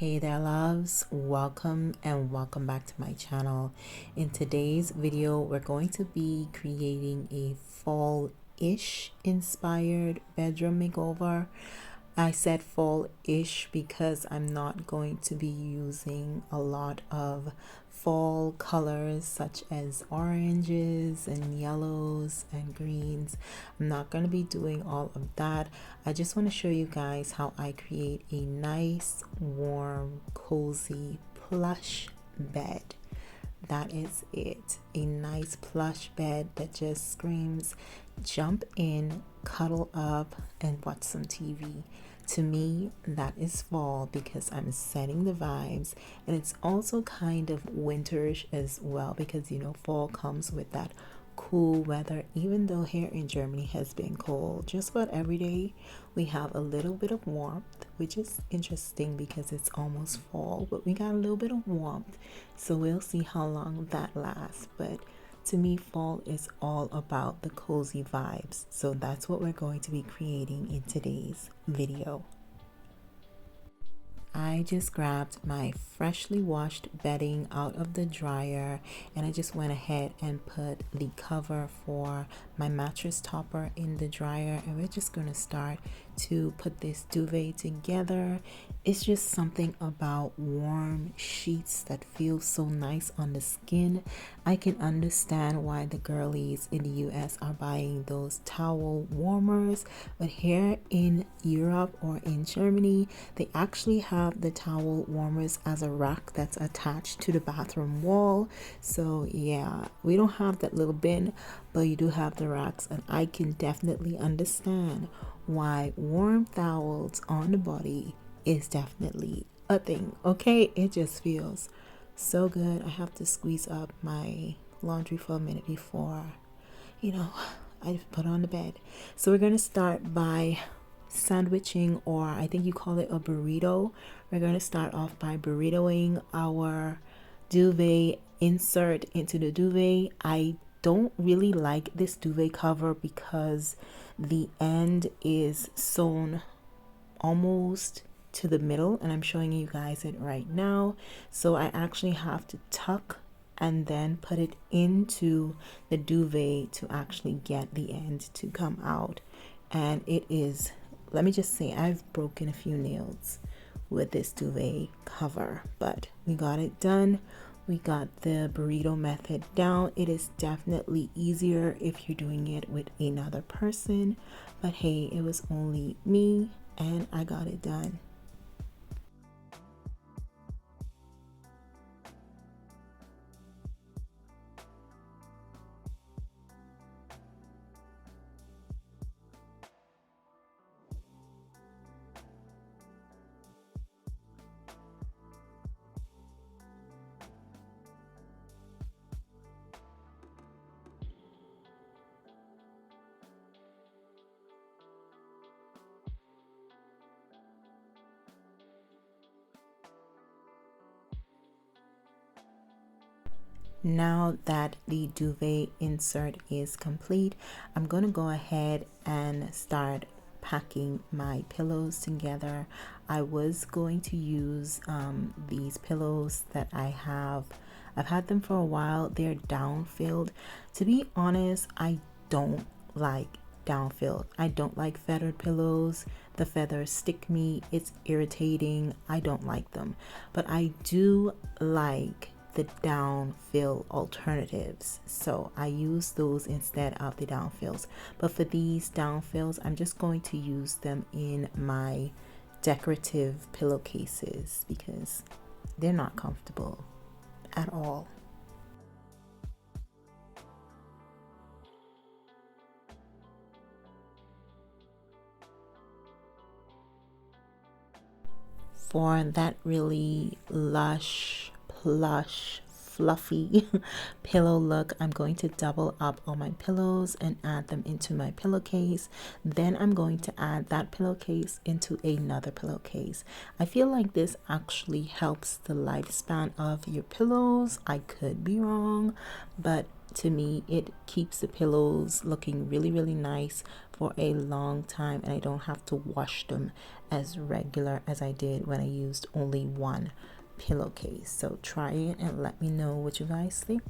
Hey there loves, welcome and welcome back to my channel. In today's video we're going to be creating a fall-ish inspired bedroom makeover. I said fall-ish because I'm not going to be using a lot of fall colors such as oranges and yellows and greens. I'm not going to be doing all of that. I just want to show you guys how I create a nice, warm, cozy, plush bed. That is it. A nice plush bed that just screams jump in, cuddle up, and watch some TV. To me, that is fall because I'm setting the vibes, and it's also kind of winterish as well because fall comes with that cool weather. Even though here in Germany has been cold just about every day, we have a little bit of warmth, which is interesting because it's almost fall, but we got a little bit of warmth, so we'll see how long that lasts. But to me, fall is all about the cozy vibes, so that's what we're going to be creating in today's video. I just grabbed my freshly washed bedding out of the dryer, and I just went ahead and put the cover for my mattress topper in the dryer, and we're just going to start to put this duvet together. It's just something about warm sheets that feel so nice on the skin. I can understand why the girlies in the US are buying those towel warmers, but here in Europe or in Germany, they actually have the towel warmers as a rack that's attached to the bathroom wall. So yeah, we don't have that little bin, but you do have the racks, and I can definitely understand why warm towels on the body is definitely a thing. Okay, it just feels so good. I have to squeeze up my laundry for a minute before I put on the bed. So we're going to start by sandwiching, or I think you call it a burrito. We're going to start off by burritoing our duvet insert into the duvet. I don't really like this duvet cover because the end is sewn almost to the middle, and I'm showing you guys it right now. So I actually have to tuck and then put it into the duvet to actually get the end to come out. And it is, let me just say, I've broken a few nails with this duvet cover, but we got it done. We got the burrito method down. It is definitely easier if you're doing it with another person, but hey, it was only me and I got it done. Now that the duvet insert is complete, I'm going to go ahead and start packing my pillows together. I was going to use these pillows that I have. I've had them for a while. They're down filled. To be honest, I don't like down filled. I don't like feathered pillows. The feathers stick me. It's irritating. I don't like them. But I do like the down fill alternatives, so I use those instead of the down fills. But for these down fills, I'm just going to use them in my decorative pillowcases because they're not comfortable at all. For that really lush, plush, fluffy pillow look, I'm going to double up all my pillows and add them into my pillowcase. Then I'm going to add that pillowcase into another pillowcase. I feel like this actually helps the lifespan of your pillows. I could be wrong, but to me it keeps the pillows looking really nice for a long time, and I don't have to wash them as regular as I did when I used only one pillowcase. So try it and let me know what you guys think.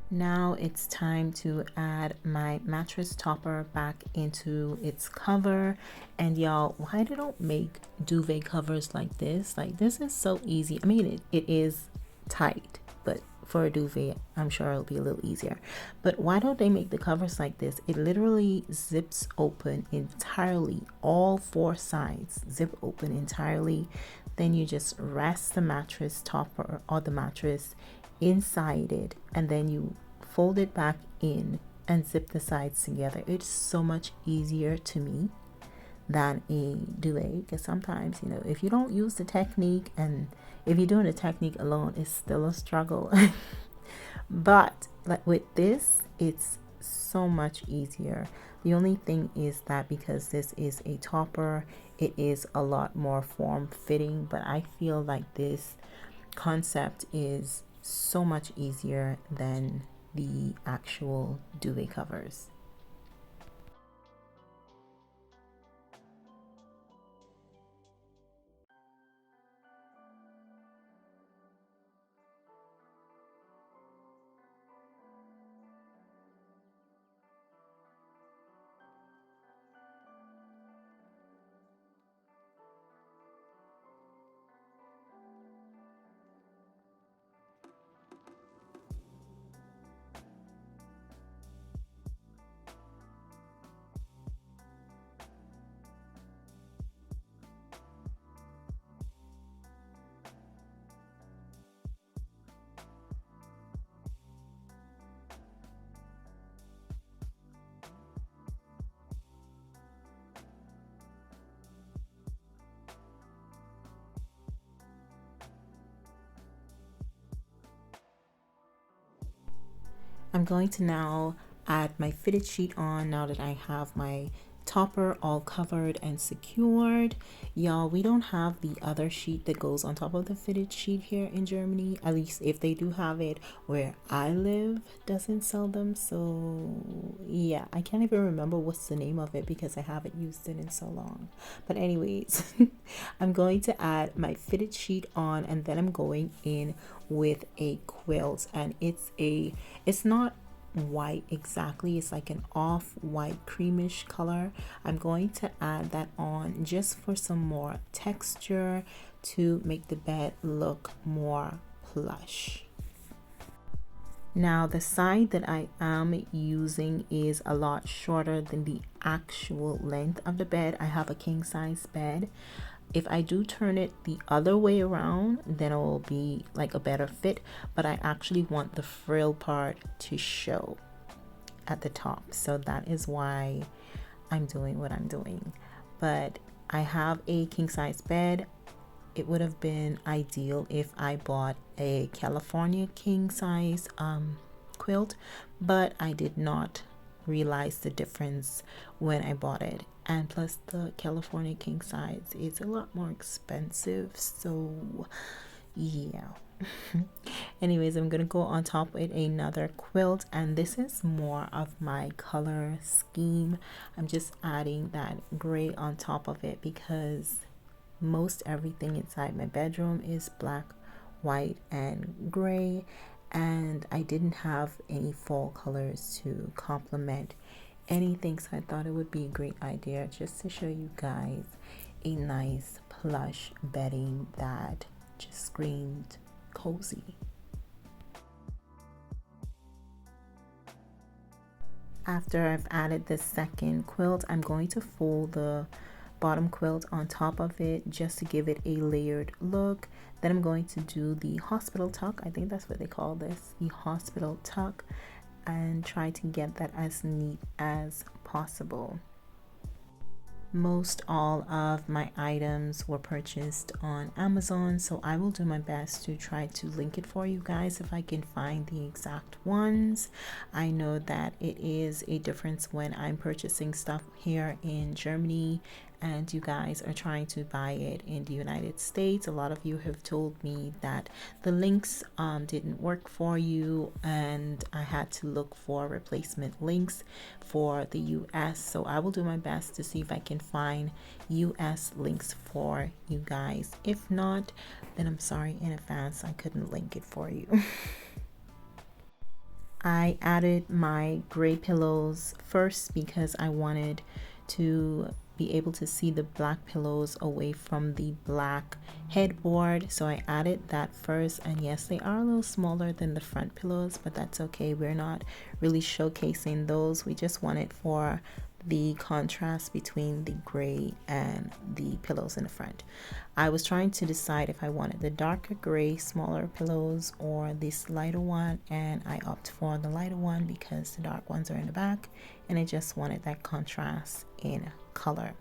Now it's time to add my mattress topper back into its cover. And y'all, why they don't make duvet covers like this? Like, this is so easy. I mean, it is tight, but for a duvet, I'm sure it'll be a little easier. But why don't they make the covers like this? It literally zips open entirely. All four sides zip open entirely. Then you just rest the mattress topper or the mattress inside it, and then you fold it back in and zip the sides together. It's so much easier to me than a duvet, because sometimes, you know, if you don't use the technique, and if you're doing the technique alone, it's still a struggle. But like with this, it's so much easier. The only thing is that because this is a topper, it is a lot more form fitting, but I feel like this concept is so much easier than the actual duvet covers. I'm going to now add my fitted sheet on now that I have my topper all covered and secured. Y'all, we don't have the other sheet that goes on top of the fitted sheet here in Germany. At least if they do have it, where I live doesn't sell them. So yeah, I can't even remember what's the name of it because I haven't used it in so long. But anyways, I'm going to add my fitted sheet on, and then I'm going in with a quilt, and it's not white exactly, it's like an off-white creamish color. I'm going to add that on just for some more texture to make the bed look more plush. Now the side that I am using is a lot shorter than the actual length of the bed. I have a king size bed. If I do turn it the other way around, then it will be like a better fit, but I actually want the frill part to show at the top. So that is why I'm doing what I'm doing. But I have a king size bed. It would have been ideal if I bought a California king size quilt, but I did not realize the difference when I bought it. And plus the California king size is a lot more expensive, so yeah. Anyways, I'm gonna go on top with another quilt, and this is more of my color scheme. I'm just adding that gray on top of it because most everything inside my bedroom is black, white, and gray, and I didn't have any fall colors to complement anything, so I thought it would be a great idea just to show you guys a nice plush bedding that just screamed cozy. After I've added the second quilt, I'm going to fold the bottom quilt on top of it just to give it a layered look. Then I'm going to do the hospital tuck. I think that's what they call this, the hospital tuck, and try to get that as neat as possible. Most all of my items were purchased on Amazon, so I will do my best to try to link it for you guys if I can find the exact ones. I know that it is a difference when I'm purchasing stuff here in Germany and you guys are trying to buy it in the United States. A lot of you have told me that the links didn't work for you and I had to look for replacement links for the US. So I will do my best to see if I can find US links for you guys. If not, then I'm sorry in advance I couldn't link it for you. I added my gray pillows first because I wanted to be able to see the black pillows away from the black headboard, so I added that first. And yes, they are a little smaller than the front pillows, but that's okay. We're not really showcasing those. We just want it for the contrast between the gray and the pillows in the front. I was trying to decide if I wanted the darker gray smaller pillows or this lighter one, and I opted for the lighter one because the dark ones are in the back and I just wanted that contrast in color.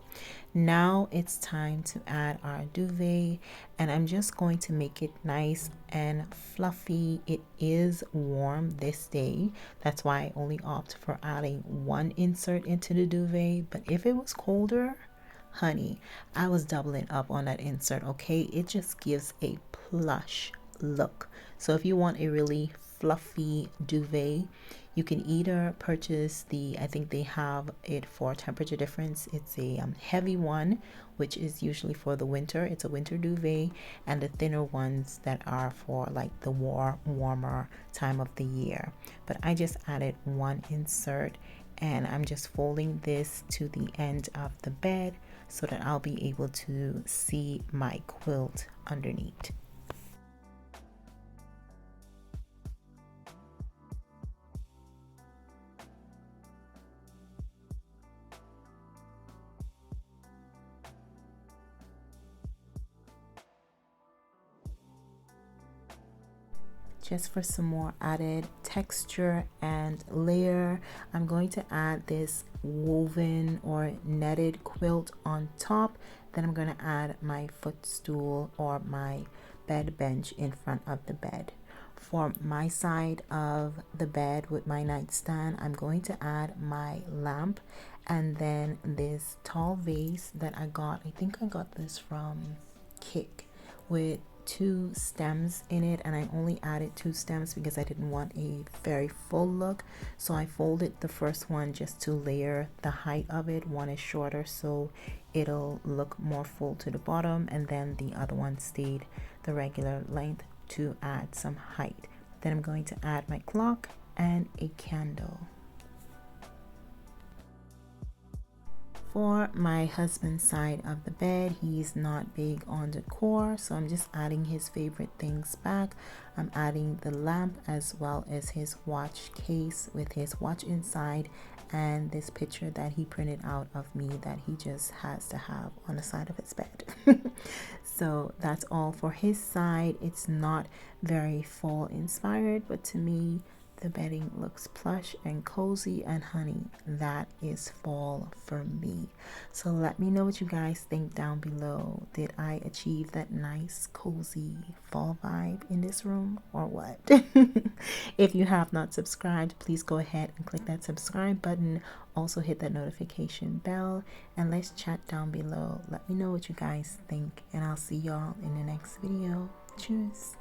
Now it's time to add our duvet, and I'm just going to make it nice and fluffy. It is warm this day, that's why I only opt for adding one insert into the duvet, but if it was colder, honey, I was doubling up on that insert. Okay, it just gives a plush look. So if you want a really fluffy duvet, you can either purchase the, I think they have it for temperature difference. It's a heavy one, which is usually for the winter. It's a winter duvet, and the thinner ones that are for like the warmer time of the year. But I just added one insert, and I'm just folding this to the end of the bed so that I'll be able to see my quilt underneath. Just for some more added texture and layer, I'm going to add this woven or netted quilt on top. Then I'm going to add my footstool or my bed bench in front of the bed. For my side of the bed with my nightstand, I'm going to add my lamp and then this tall vase that I got. I think I got this from Kick with 2 stems in it, and I only added 2 stems because I didn't want a very full look. So I folded the first one just to layer the height of it. One is shorter so it'll look more full to the bottom, and then the other one stayed the regular length to add some height. Then I'm going to add my clock and a candle. For my husband's side of the bed, he's not big on decor, so I'm just adding his favorite things back. I'm adding the lamp as well as his watch case with his watch inside and this picture that he printed out of me that he just has to have on the side of his bed. So that's all for his side. It's not very fall inspired, but to me the bedding looks plush and cozy, and honey, that is fall for me. So let me know what you guys think down below. Did I achieve that nice cozy fall vibe in this room or what? If you have not subscribed, please go ahead and click that subscribe button. Also hit that notification bell, and let's chat down below. Let me know what you guys think, and I'll see y'all in the next video. Cheers.